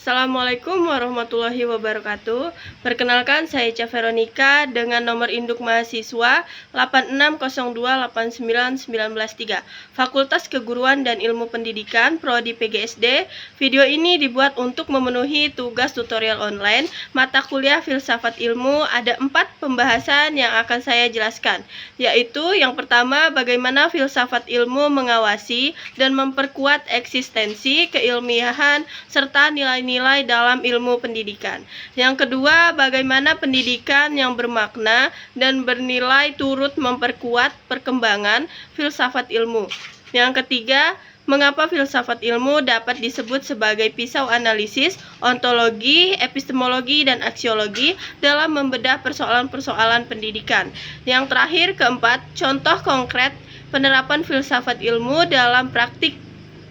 Assalamualaikum warahmatullahi wabarakatuh. Perkenalkan, saya Ca Veronica dengan nomor induk mahasiswa 8602899193, Fakultas Keguruan dan Ilmu Pendidikan, Prodi PGSD. Video ini dibuat untuk memenuhi tugas tutorial online mata kuliah Filsafat Ilmu. Ada 4 pembahasan yang akan saya jelaskan, yaitu yang pertama, bagaimana filsafat ilmu mengawasi dan memperkuat eksistensi, keilmiahan, serta nilai-nilai dalam ilmu pendidikan. Yang kedua, bagaimana pendidikan yang bermakna dan bernilai turut memperkuat perkembangan filsafat ilmu. Yang ketiga, mengapa filsafat ilmu dapat disebut sebagai pisau analisis, ontologi, epistemologi, dan aksiologi dalam membedah persoalan-persoalan pendidikan. Yang terakhir, keempat, contoh konkret penerapan filsafat ilmu dalam praktik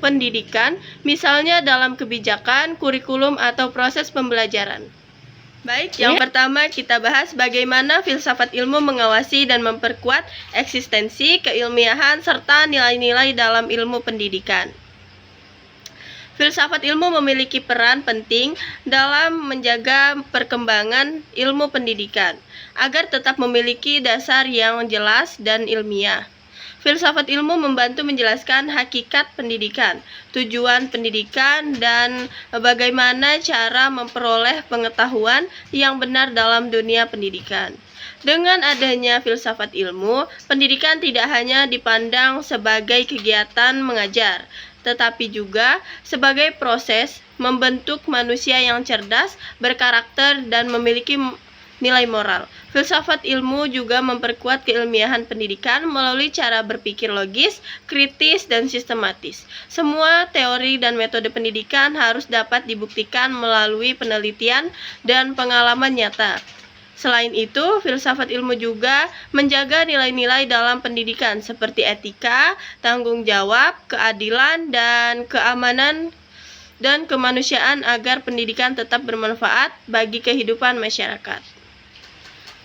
pendidikan, misalnya dalam kebijakan, kurikulum, atau proses pembelajaran. Baik, yang pertama kita bahas bagaimana filsafat ilmu mengawasi dan memperkuat eksistensi, keilmiahan, serta nilai-nilai dalam ilmu pendidikan. Filsafat ilmu memiliki peran penting dalam menjaga perkembangan ilmu pendidikan, agar tetap memiliki dasar yang jelas dan ilmiah. Filsafat ilmu membantu menjelaskan hakikat pendidikan, tujuan pendidikan, dan bagaimana cara memperoleh pengetahuan yang benar dalam dunia pendidikan. Dengan adanya filsafat ilmu, pendidikan tidak hanya dipandang sebagai kegiatan mengajar, tetapi juga sebagai proses membentuk manusia yang cerdas, berkarakter, dan memiliki nilai moral. Filsafat ilmu juga memperkuat keilmiahan pendidikan melalui cara berpikir logis, kritis, dan sistematis. Semua teori dan metode pendidikan harus dapat dibuktikan melalui penelitian dan pengalaman nyata. Selain itu, filsafat ilmu juga menjaga nilai-nilai dalam pendidikan seperti etika, tanggung jawab, keadilan, dan keamanan dan kemanusiaan agar pendidikan tetap bermanfaat bagi kehidupan masyarakat.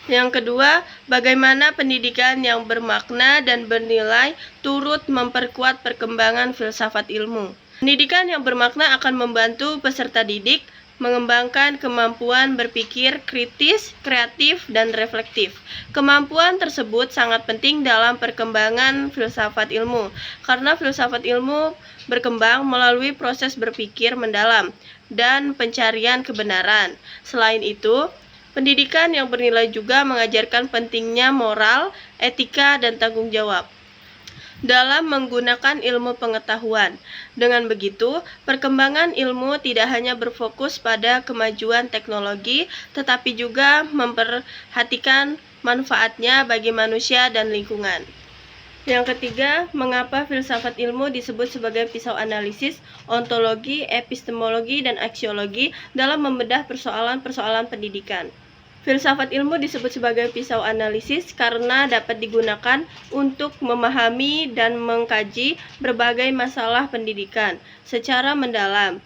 Yang kedua, bagaimana pendidikan yang bermakna dan bernilai turut memperkuat perkembangan filsafat ilmu. Pendidikan yang bermakna akan membantu peserta didik mengembangkan kemampuan berpikir kritis, kreatif, dan reflektif. Kemampuan tersebut sangat penting dalam perkembangan filsafat ilmu, karena filsafat ilmu berkembang melalui proses berpikir mendalam dan pencarian kebenaran. Selain itu, pendidikan yang bernilai juga mengajarkan pentingnya moral, etika, dan tanggung jawab dalam menggunakan ilmu pengetahuan. Dengan begitu, perkembangan ilmu tidak hanya berfokus pada kemajuan teknologi, tetapi juga memperhatikan manfaatnya bagi manusia dan lingkungan. Yang ketiga, mengapa filsafat ilmu disebut sebagai pisau analisis, ontologi, epistemologi, dan aksiologi dalam membedah persoalan-persoalan pendidikan. Filsafat ilmu disebut sebagai pisau analisis karena dapat digunakan untuk memahami dan mengkaji berbagai masalah pendidikan secara mendalam.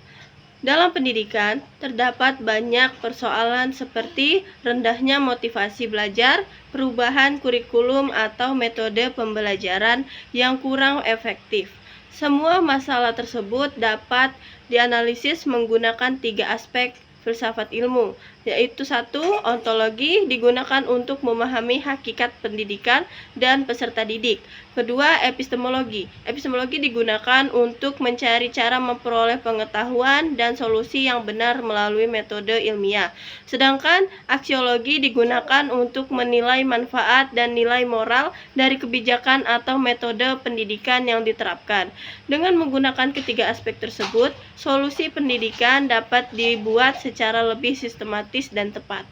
Dalam pendidikan, terdapat banyak persoalan seperti rendahnya motivasi belajar, perubahan kurikulum, atau metode pembelajaran yang kurang efektif. Semua masalah tersebut dapat dianalisis menggunakan 3 aspek filsafat ilmu, yaitu 1. Ontologi, digunakan untuk memahami hakikat pendidikan dan peserta didik. Kedua, epistemologi. Epistemologi digunakan untuk mencari cara memperoleh pengetahuan dan solusi yang benar melalui metode ilmiah. Sedangkan aksiologi digunakan untuk menilai manfaat dan nilai moral dari kebijakan atau metode pendidikan yang diterapkan. Dengan menggunakan ketiga aspek tersebut, solusi pendidikan dapat dibuat secara lebih sistematis dan tepat.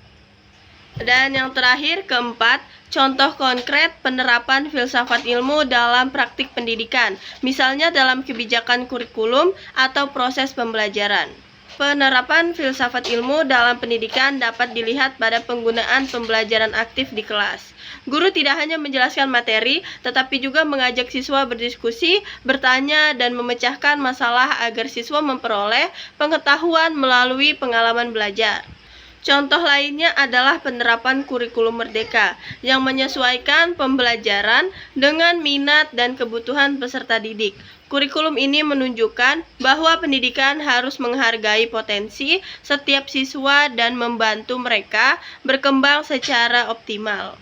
Dan yang terakhir, keempat, contoh konkret penerapan filsafat ilmu dalam praktik pendidikan, misalnya dalam kebijakan kurikulum atau proses pembelajaran. Penerapan filsafat ilmu dalam pendidikan dapat dilihat pada penggunaan pembelajaran aktif di kelas. Guru tidak hanya menjelaskan materi, tetapi juga mengajak siswa berdiskusi, bertanya, dan memecahkan masalah agar siswa memperoleh pengetahuan melalui pengalaman belajar. Contoh lainnya adalah penerapan kurikulum merdeka yang menyesuaikan pembelajaran dengan minat dan kebutuhan peserta didik. Kurikulum ini menunjukkan bahwa pendidikan harus menghargai potensi setiap siswa dan membantu mereka berkembang secara optimal.